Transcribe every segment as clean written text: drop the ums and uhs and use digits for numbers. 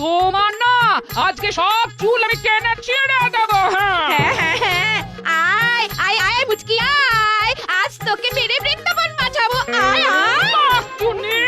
তোমার না আজকে সব চুল আমি টেনে ছিঁড়ে দেবো। হ্যাঁ হ্যাঁ হ্যাঁ, আয় আয় আয় মুচকি আয়, আজ তোকে মেরে বৃন্দাবন বাঁচাবো। আয় আয়। টুনি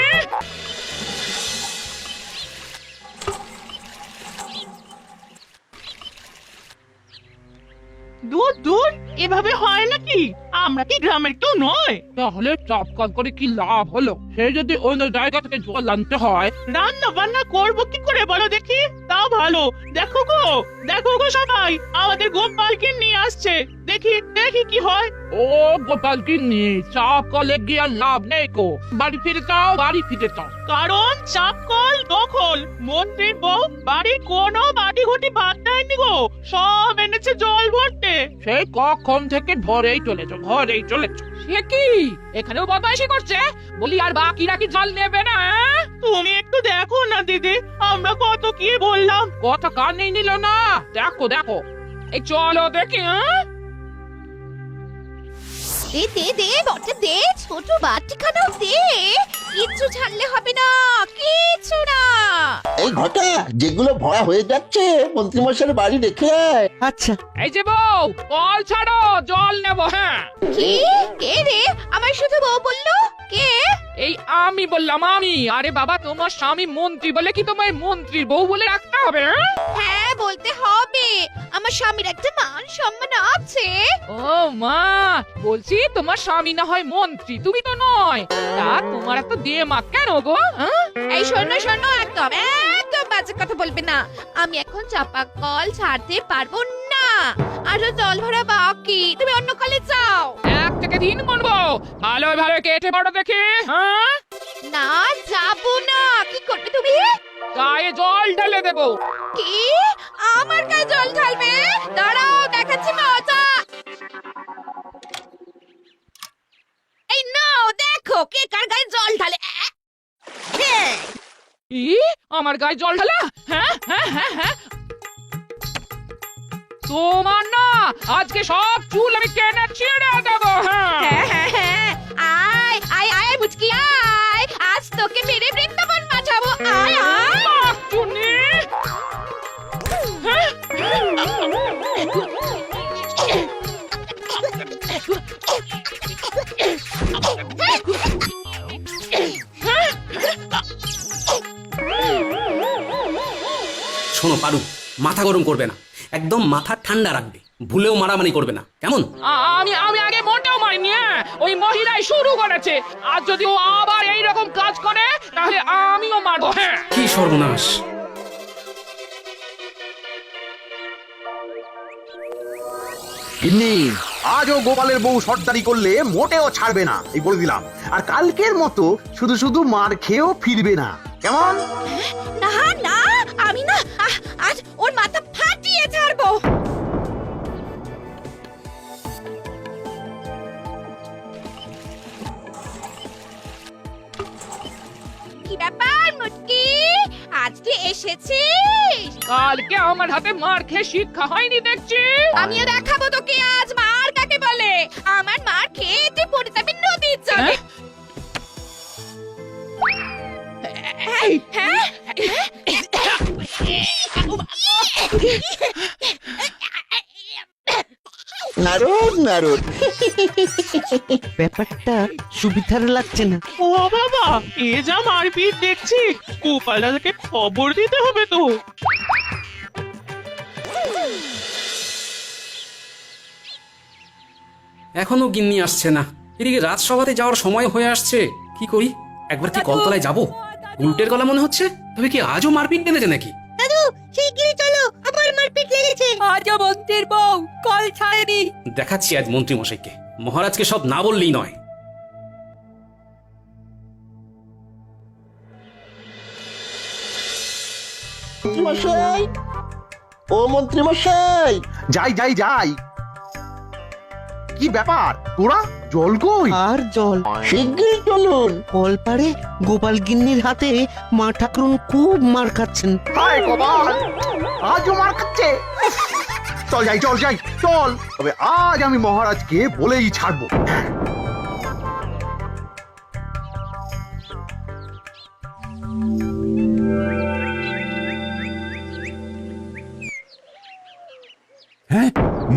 দূর দূর, এভাবে হয় নাকি? আমরা কি গ্রামের কেউ নয়? তাহলে চাপকাল করে কি লাভ হলো? সে যদি অন্য জায়গা থেকে জল আনতে হয়। রান্না বান্না করবো কি করে বলো দেখি? তাও ভালো, দেখো গো সবাই, আমাদের গোপালকে নিয়ে আসছে। দেখি দেখি কি হয়। ও গোপাল গিন্নি, চাপ কলে গিয়ে আর লাভ নেই গো। বাড়ি ফিরে যাও, বাড়ি ফিরে যাও। কারণ চাপকল দখল, মন্ত্রীর বউ বাড়ির কোনো বাটি ঘটি বাদ দেয়নি গো, সব এনেছে জল ভরতে। সেই কখন থেকে ঘরেই চলেছো। সে কি এখানেও বদমাইশি করছে? বলি আর বাকিরা কি জল নেবে না? তুমি একটু দেখো না দিদি, আমরা কত কি বললাম। কথা কানেই নিল না। দেখো এই চলো দেখি। দে দে দে বটে দে, ছোট বাটিখানাও দে, কিচ্ছু ছাড়লে হবে না, কিচ্ছু না। এই ঘটা যেগুলো ভরা হয়ে যাচ্ছে মন্ত্রীমশাইয়ের বাড়ি রেখে আয়। আচ্ছা, এই যে বউ, কল ছাড়ো, জল নেবো। কি? কে রে? আমার শুধু বউ বললো? কে? এই আমি বললাম, আমি। আরে বাবা, তোমার স্বামী মন্ত্রী বলে কি তোমায় মন্ত্রীর বউ বলে রাখতে হবে? হ্যাঁ বলতে হবে, আমার স্বামীর একটা মান সম্মান আছে। ও মা, বলছি তোমার স্বামী না হয় মন্ত্রী, তুমি তো নয়। তা তোমার এত দিয়ে মা কেন গো? এই শোনো শোনো, একদম একদম বাজে কথা বলবে না। আমি এখন চাপা কল ছাড়তে পারবো না, আরো জল ভরা বাকি, তুমি অন্য কলে যাও। 1 থেকে 3 গুনবো, ভালো কেটে পড়ো দেখি। না যাবো না। কি করবে তুমি? গায়ে জল ঢেলে দেবো। কি? আমার গায়ে জল ঢালবে? দাঁড়াও, দেখাচ্ছি মজা। এই নাও, দেখো কে কার গায়ে জল ঢালে। ই আমার গায়ে জল ঢালা? হ্যাঁ। তোমার না আজকে সব চুল আমি টেনে ছিঁড়ে দেবো। হ্যাঁ হ্যাঁ হ্যাঁ, আয় আয় আয় মুচকি আয়, আজ তোকে মেরে বৃন্দাবন বাঁচাবো। আয় আয়। টুনি শোনো পারু, মাথা গরম করবে না, একদম মাথা ঠান্ডা রাখবে, ভুলেও মারামারি করবে না, কেমন? আমি আগে মোটেও মারিনি। ওই মহিলাই শুরু করেছে। আর যদি ও আবার এইরকম কাজ করে তাহলে আমিও মারবো। কি সর্বনাশ! গিন্নি, আজও গোপালের বউ সর্দারি করলে মোটেও ছাড়বে না, এই বলে দিলাম। আর কালকের মতো শুধু শুধু মার খেয়েও ফিরবে না, কেমন? না না, আমি না আজ ওর মাথা ফাটিয়ে ছাড়বো। কি ব্যাপার মুটকি, আজকে এসেছিস? কালকে আমার হাতে মার খেয়ে শিক্ষা হয়নি দেখছি। আমিও দেখাবো তোকে আজ মার কাকে বলে। আমার মার খেয়ে তুই পড়ে যাবি নদীর জলে। হ্যাঁ? নারদ নারদ, ব্যাপারটা সুবিধার লাগছে না। ও বাবা, এ যা মারপিট দেখছি, গোপাল দাদাকে খবর দিতে হবে তো। এখনো গিন্নি আসছে না। এদিকে রাজসভাতে যাওয়ার সময় হয়ে আসছে। কি করি? একবার কি কলতলায় যাব? উল্টের গলা মনে হচ্ছে। তবে কি আজও মারপিট টেনেছে নাকি? শিগগিরই চলো, আবার মারপিট লেগেছে। আজও মন্ত্রীর বউ কল ছাড়েনি। দেখাচ্ছি আজ মন্ত্রী মশাইকে। মহারাজকে সব না বললেই নয়। মন্ত্রীমশাই, ও মন্ত্রীমশাই। যাই যাই যাই। কি ব্যাপার, তোরা জল কই? আর জল শিগগিরই চলুন। কল পারে গোপাল গিন্নির হাতে মা ঠাকুরুন খুব মার খাচ্ছেন। হায় গোপাল, আজও মার খাচ্ছে। চল যাই চল। তবে আজ আমি মহারাজকে বলেই ছাড়বো।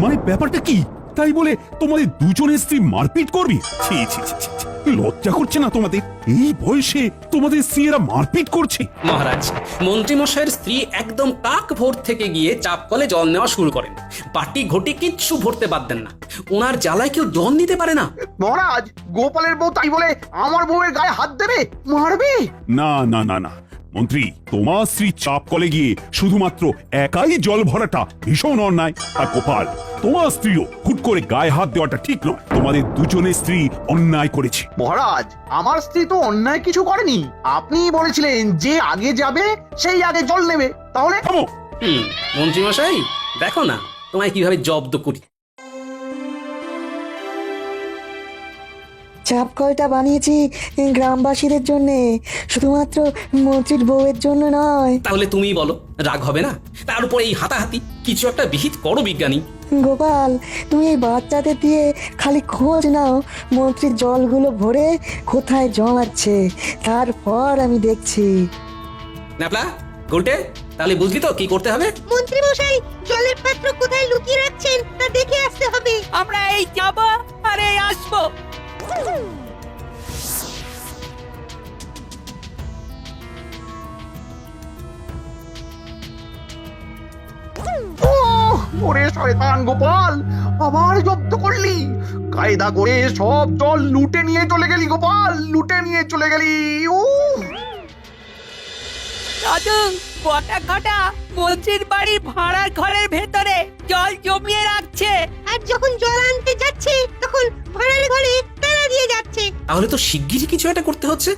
মানে ব্যাপারটা কি? তাই বলে তোমাদের দুজনের স্ত্রী মারপিট করবি? ছি ছি ছি ছি ছি। লজ্জা করছে না তোমাদের? এই বয়সে তোমাদের স্ত্রীরা মারপিট করছে? মহারাজ, মন্ত্রীমশাইয়ের স্ত্রী একদম কাক ভোর থেকে গিয়ে চাপ কলে জল নেওয়া শুরু করেন। বাটি ঘটি কিচ্ছু ভরতে পারতেন না। ওনার জ্বালায় কেউ জল নিতে পারে না। মহারাজ, গোপালের বউ তাই বলে আমার বউয়ের গায়ে হাত দেবে, মারবে? না না না না মন্ত্রী, তোমার স্ত্রী চাপ কলে গিয়ে শুধুমাত্র একাই জল ভরাটা ভীষণ অন্যায়। আর গোপাল, তোমার স্ত্রীও হুট করে গায়ে হাত দেওয়াটা ঠিক নয়। তোমাদের দুজনের স্ত্রী অন্যায় করেছে। মহারাজ, আমার স্ত্রী তো অন্যায় কিছু করেনি। আপনি বলেছিলেন যে আগে যাবে সেই আগে জল নেবে, তাহলে থামো। মন্ত্রীমশাই, দেখো না তোমায় কিভাবে জব্দ করি। চাপ কলটা বানিয়েছি গ্রামবাসীদের জন্য, শুধুমাত্র মন্ত্রীর বউয়ের জন্য নয়। তাহলে তুমি বলো, রাগ হবে না? তার উপর এই হাতাহাতি, কিছু একটা বিহিত করো বিজ্ঞানী। গোপাল, তুমি এই বাচ্চাদের দিয়ে খালি খোঁজ নাও মন্ত্রীর জলগুলো ভরে কোথায় জমাচ্ছে, তারপর আমি দেখছি। ন্যাপলা, গুলটে, তাহলে বুঝলি তো কি করতে হবে? মন্ত্রী মশাই, জলের পাত্র কোথায় লুকিয়ে রাখছেন তা দেখে আসতে হবে। আমরা এই যাব আর এই আসবো। ওরে শয়তান গোপাল, আবার জব্দ করলি? কায়দা করে সব জল লুটে নিয়ে চলে গেলি গোপাল, লুটে নিয়ে চলে গেলি। দাদু, বটা ঘটা মন্ত্রীর বাড়ির ভাড়ার ঘরের ভেতরে জল জমিয়ে রাখছে। আর যখন জল আনতে যাচ্ছে তখন ভাড়ার ঘরে তালা দিয়ে যাচ্ছে। তাহলে তো শিগগিরই কিছু একটা করতে হচ্ছে।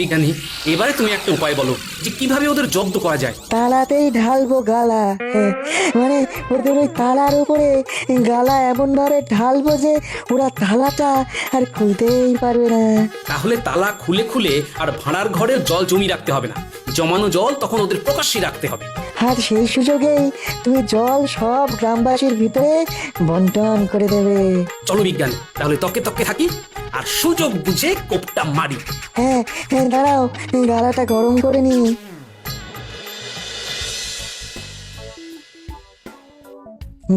বিজ্ঞানী, এবারে তুমি একটা উপায় বলো যে কিভাবে ওদের জব্দ করা যায়। তালাতেই ঢালবো গালা, মানে ওদের ওই তালার উপরে গালা এমন ভাবে ঢালবো যে ওরা তালাটা আর খুলতেই পারবে না। তাহলে তালা খুলে খুলে আর ভাড়ার ঘরের জল জমি রাখতে হবে না, জমানো জল তখন ওদের প্রকাশ্যে রাখতে হবে। আর সেই সুযোগেই তুমি জল সব গ্রামবাসীর ভিতরে বন্টন করে দেবে। চলো বিজ্ঞানী, তাহলে তকে তকে থাকি আর সুযোগ বুঝে কোপটা মারি। হ্যাঁ হ্যাঁ, দাঁড়াও, গালাটা গরম করে নি।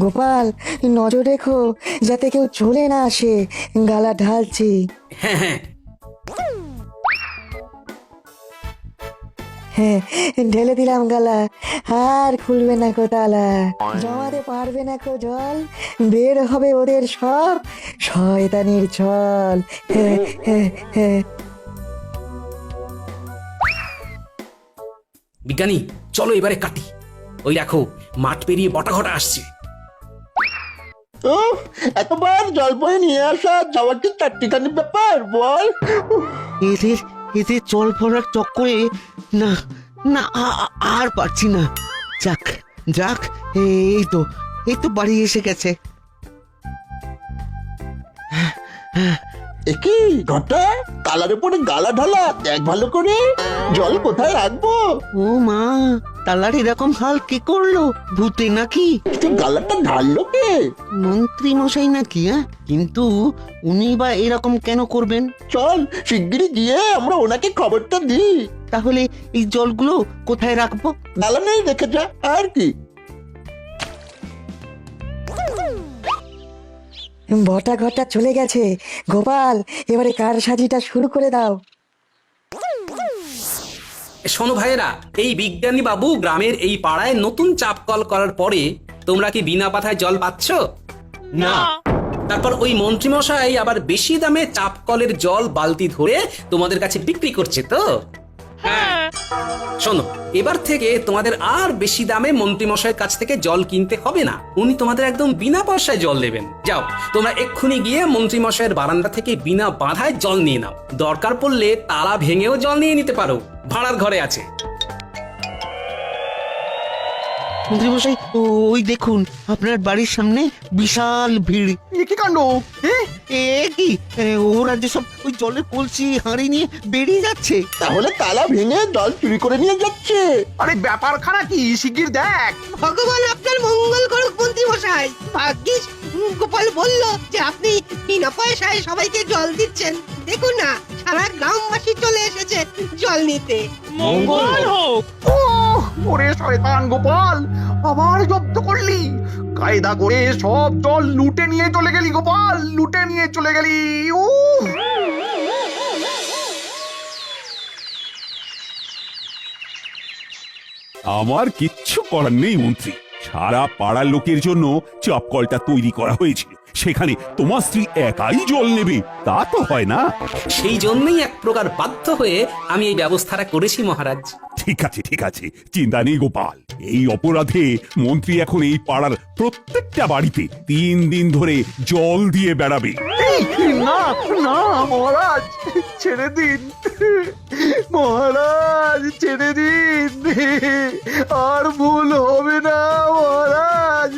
গোপাল, নজর রেখো যাতে কেউ চলে না আসে, গালা ঢালছি। হ্যাঁ হ্যাঁ, হ্যাঁ, ঢেলে দিলাম গালা, আর খুলবে না কো তালা, জমাতে পারবে না কো জল, বের হবে ওদের সব শয়তানির ছল। হ্যাঁ হ্যাঁ হ্যাঁ। বিজ্ঞানী, চলো এবারে কাটি। ওই দেখো, মাঠ পেরিয়ে বটা ঘটা আসছে। এতবার জল বয়ে নিয়ে আসা যাওয়ার কি চারটিখানি ব্যাপার বল? এদের এদের জল ভরার চক্করে না না আর পারছি না। যাক যাক, এই তো বাড়ি এসে গেছে। একই ঘটা, তালার উপরে গালা ঢালা, দেখ ভালো করে জল কোথায় রাখবো। ও মা, তালার এরকম হাল কে করলো? ভূতে নাকি? কিন্তু গালাটা ঢাললো কে? মন্ত্রী মশাই নাকি? কিন্তু উনি বা এরকম কেন করবেন? চল শিগগিরই গিয়ে আমরা ওনাকে খবরটা দিই। তাহলে এই জলগুলো কোথায় রাখবো? গালা নেই রেখে যা, আর কি। বটা ঘটা চলে গেছে। গোপাল, এবারে কার সাজিটা শুরু করে দাও। শোনো ভাইয়েরা, এই বিজ্ঞানী বাবু গ্রামের এই পাড়ায় নতুন চাপ কল করার পরে তোমরা কি বিনা পাথায় জল পাচ্ছ? না। তারপর ওই মন্ত্রীমশাই আবার বেশি দামে চাপ কলের জল বালতি ধরে তোমাদের কাছে বিক্রি করছে তো? হ্যাঁ। শোনো, এবার থেকে তোমাদের আর বেশি দামে মন্ত্রীমশাইয়ের কাছ থেকে জল কিনতে হবে না। উনি তোমাদের একদম বিনা পয়সায় জল দেবেন। যাও, তোমরা এক্ষুনি গিয়ে মন্ত্রীমশাইয়ের বারান্দা থেকে বিনা বাধায় জল নিয়ে নাও। দরকার পড়লে তালা ভেঙেও জল নিয়ে নিতে পারো, ভাড়ার ঘরে আছে। মন্ত্রী মশাই, ওই দেখুন, আপনার বাড়ির সামনে বিশাল ভিড়। এ কি কাণ্ড? এ কি, ওরা যে সব ওই জলের কলসি হাঁড়ি নিয়ে বেরিয়ে যাচ্ছে। তাহলে তালা ভেঙে জল চুরি করে নিয়ে যাচ্ছে। আরে ব্যাপারখানা কি, শিগগির দেখ। ভগবান আপনার মঙ্গল করুক মন্ত্রী মশাই। ভাগ্যিস গোপাল বলল যে আপনি বিনা পয়সায় সবাইকে জল দিচ্ছেন। দেখুন না, সারা গ্রামবাসী চলে এসেছে জল নিতে। মঙ্গল হোক। ও ওরে শয়তান গোপাল, আবার জব্দ করলি। কায়দা করে সব জল লুটে নিয়ে চলে গেলি গোপাল, লুটে নিয়ে চলে গেলি। উহ! আমার কিচ্ছু করার নেই মন্ত্রী, সারা পাড়ার লোকের জন্য চাপ কলটা তৈরি করা হয়েছিল, সেখানে তোমার স্ত্রী একাই জল নেবে তা তো হয় না। সেই জন্যই এক প্রকার বাধ্য হয়ে আমি এই ব্যবস্থাটা করেছি মহারাজ। ঠিক আছে ঠিক আছে, চিন্তা নেই গোপাল। এই অপরাধে মন্ত্রী এখন এই পাড়ার প্রত্যেকটা বাড়িতে 3 দিন ধরে জল দিয়ে বেড়াবে। এই, না না মহারাজ, ছেড়ে দিন মহারাজ, ছেড়ে দিন, আর ভুল হবে না মহারাজ।